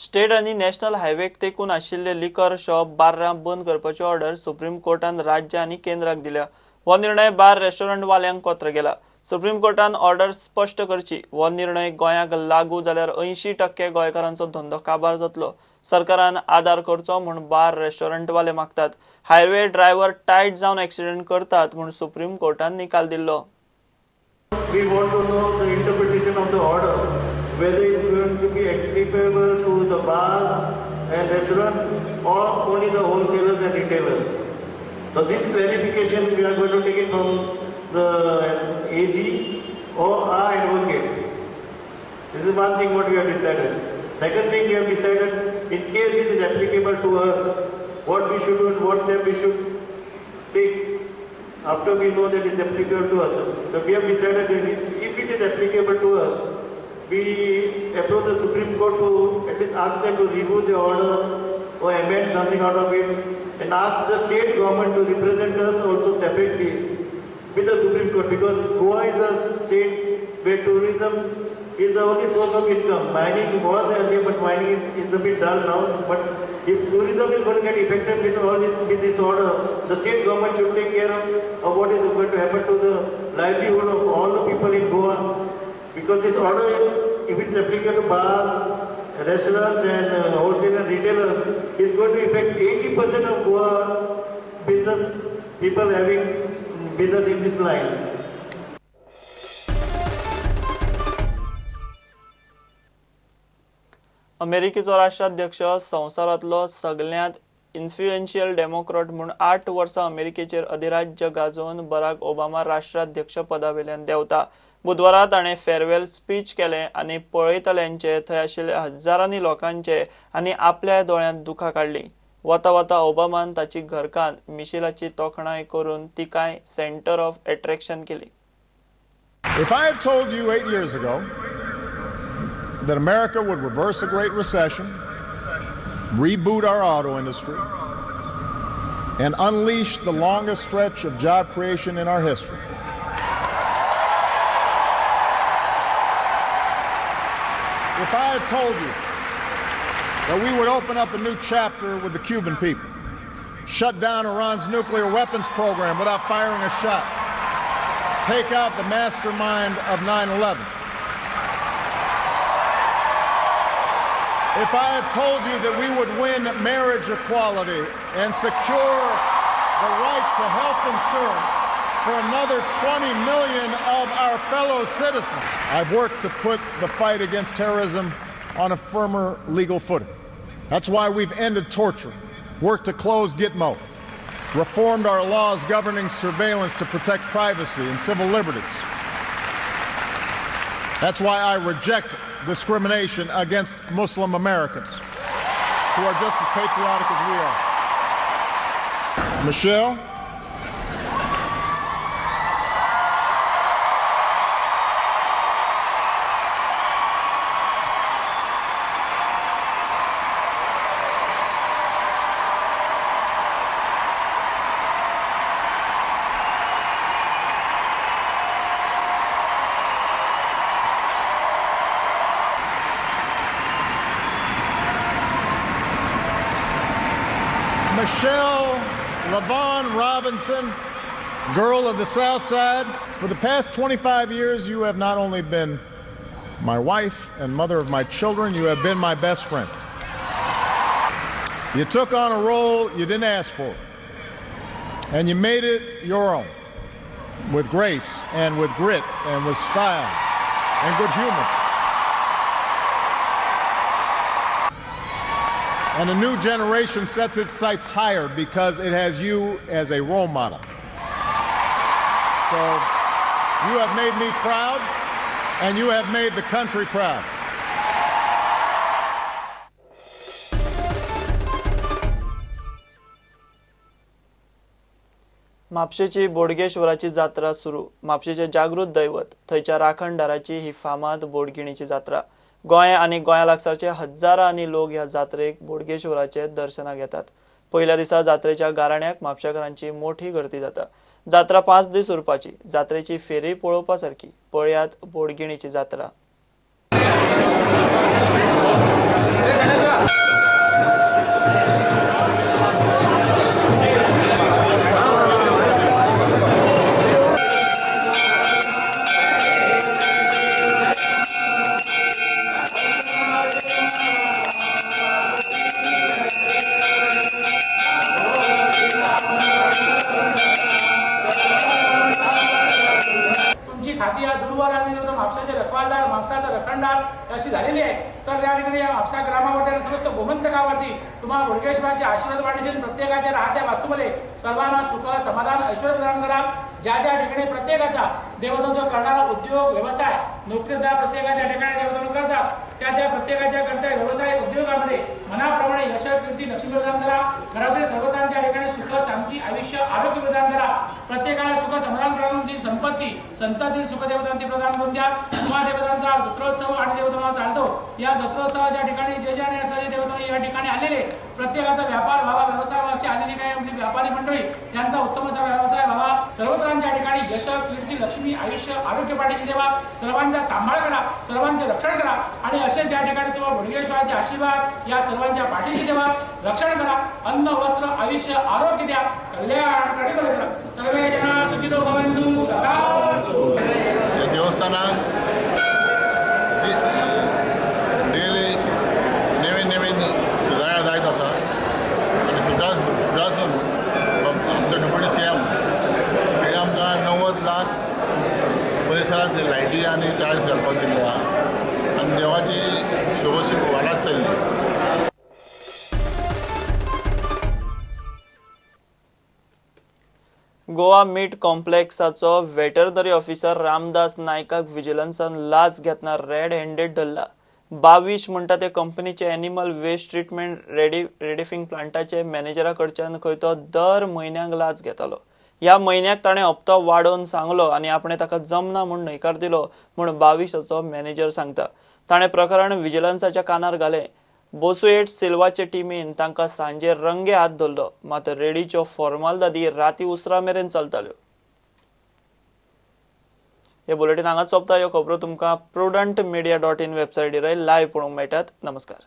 State आणि national हायवेक तेकून आशिल्ले liquor shop बार्रां बंद करपाची ऑर्डर सुप्रीम कोर्टान राज्य आणि केंद्राक दिल्या। हो निर्णय बार रेस्टॉरंट वाल्यांक कोत्र गेला। सुप्रीम कोर्टान ऑर्डर स्पष्ट करची। हो निर्णय गोंयाक लागू जाल्यार 80% गोंयकारांचो धंदो काबार जातलो। सरकारान आदार करचो म्हूण बार रेस्टॉरंट वाले मागतात। हायवे ड्रायव्हर टायट जावन ॲक्सिडेंट करतात म्हूण सुप्रीम कोर्टान निकाल दिल्लो। We want to know the interpretation of the order, whether it's going to be applicable to the bars and restaurants or only the wholesalers and retailers. So this clarification we are going to take it from the AG or our advocate. This is one thing what we have decided. Second thing we have decided, in case it is applicable to us, what we should do and what step we should take after we know that it's applicable to us. So we have decided that if it is applicable to us, we approach the Supreme Court to at least ask them to remove the order or amend something out of it, and ask the state government to represent us also separately with the Supreme Court, because Goa is a state where tourism is the only source of income. Mining was earlier, but mining is a bit dull now. But if tourism is going to get affected with this order, the state government should take care of what is going to happen to the livelihood of all the people in Goa. Because this order, if it is applicable to bars, restaurants and wholesale and retailers, is going to affect 80% of Goa business people having business in this line. अमेरिकेचो राष्ट्राध्यक्ष संवसारांतलो सगळ्यांत influential Democrat म्हूण 8 वर्सां अमेरिकेचेर अधिराज्य गाजोवन Barack Obama राष्ट्राध्यक्ष पदावेल्यान देंवता। बुधवारा ताणें फेअरवेल स्पीच केलें आनी पळयतल्यांचे थंय आशिल्ल्या हजारांनी लोकांचे आनी आपल्या दोळ्यांत दुखां काडलीं। वता वता ओबामान ताची घरकान्न मिशेलाची तोखणाय करून तिकाय सेंटर ऑफ अट्रॅक्शन केली। If I had told you 8 years ago that America would reverse a great recession, reboot our auto industry, and unleash the longest stretch of job creation in our history, if I had told you that we would open up a new chapter with the Cuban people, shut down Iran's nuclear weapons program without firing a shot, take out the mastermind of 9/11, if I had told you that we would win marriage equality and secure the right to health insurance for another 20 million of our fellow citizens, I've worked to put the fight against terrorism on a firmer legal footing. That's why we've ended torture, worked to close Gitmo, reformed our laws governing surveillance to protect privacy and civil liberties. That's why I reject discrimination against Muslim Americans who are just as patriotic as we are. Michelle? Michelle LaVaughn Robinson, girl of the South Side, for the past 25 years, you have not only been my wife and mother of my children, you have been my best friend. You took on a role you didn't ask for, and you made it your own, with grace and with grit and with style and good humor. And a new generation sets its sights higher because it has you as a role model. So you have made me proud, and you have made the country proud. म्हापशेची बोडगेश्वराची जात्रा सुरू। म्हापशेचे जागृत दैवत थंयच्या राखणदाराची ही फामाद बोडगिणीची जात्रा। गोंय आनी गोंया लागसारचे हजारांनी लोक ह्या जात्रेक बोडगेश्वराचे दर्शनाक येतात। पहिल्या दिसा जात्रेच्या गाराण्याक म्हापशेकारांची मोठी गर्दी जाता। जात्रा 5 दीस उरपाची। जात्रेची फेरी पळोवपासारकी। पळयात बोडगिणीची जात्रा। तो म्हापसाचे रखवालदार, म्हापसाचा रखणदार अशी झालेली आहे. तर त्या ठिकाणी या म्हापसा ग्रामावरती आणि समस्त गोमंतकावरती तुम्हाला बोडगेश्वराचे आशीर्वाद वाढीतील प्रत्येकाच्या राहत्या वास्तूमध्ये सर्वांना सुख, समाधान, ऐश्वर्य प्रदान करा. ज्या ज्या ठिकाणी प्रत्येकाचा देवतांचा करणारा उद्योग, व्यवसाय, नोकरीदार प्रत्येकाच्या ठिकाणी देवतांना करतात, त्या प्रत्येकाच्या करता व्यवसाय उद्योगामध्ये मनाप्रमाणे यश, कीर्ती, लक्ष्मी प्रदान करा. घरातील सर्वतांच्या ठिकाणी सुख, शांती, आयुष्य, आरोग्य प्रदान करा. प्रत्येकाला सुख, समाधान प्रदान करून संपत्ती, संतांतील सुख देवतांची प्रदान करून द्या. तुम्हा देवतांचा जत्रोत्सव आणि देवतांना चालतो. या जत्रोत्सवाच्या ठिकाणी जे जे देवता या ठिकाणी आलेले प्रत्येकाचा व्यापार व्हावा, व्यवसाय अशी आलेली काही आपली व्यापारी मंडळी यांचा उत्तम असा व्यवसाय व्हावा. सर्वत्रांच्या ठिकाणी यश, कीर्ती, लक्ष्मी, आयुष्य, आरोग्य पाठीशी देवा. सर्वांचा सांभाळ करा, सर्वांचे रक्षण करा आणि असेच या ठिकाणी तुम्हाला बोडगेश्वराचे आशीर्वाद या सर्वांच्या पाठीशी देवा. रक्षण करा, अन्न, वस्त्र, आयुष्य, आरोग्य द्या. कल्याण करा. सर्वे जना सुखिनो भवन्तु. देवस्थानात डेली नवीन सुदारणा जायत आसा आनी सुदारसून आमचो डेप्युटी CM ताणें आमकां 90 लाख परिसरांत लायटी आनी टायल्स घालपाक दिल्ले आहा आनी देवाची शोभशीब वाडत चल्ली. गोवा मीट कॉम्प्लेक्साचो वेटरनरी ऑफिसर रामदास नायकाक विजिलन्सान लाच घेतना रेड हँडेड धरला. 22 म्हणटा ते कंपनीचे एनिमल वेस्ट ट्रीटमेंट रेडिफिंग प्लांटाचे मॅनेजरा कडच्यान खंय तो दर म्हयन्याक लाच घेतालो. ह्या म्हयन्याक ताणें हप्तो वाडोवन सांगलो आनी आपणें ताका जमना म्हूण न्हयकार दिलो म्हूण 22 मॅनेजर सांगता. ताणें प्रकरण विजिलन्साच्या कानार घालें. बोसुएट सिल्वाचे टिमीन तांकां सांजे रंगे हात धरलो, मात रेडीच्यो फॉर्मालिटी राती उसरा मेरेन चलताल्यो. हे बुलेटिन हांगाच सोंपता. ह्यो खबरो तुमकां prudent media.in वेबसायटीर लायव्ह पळोवंक मेळटात. नमस्कार.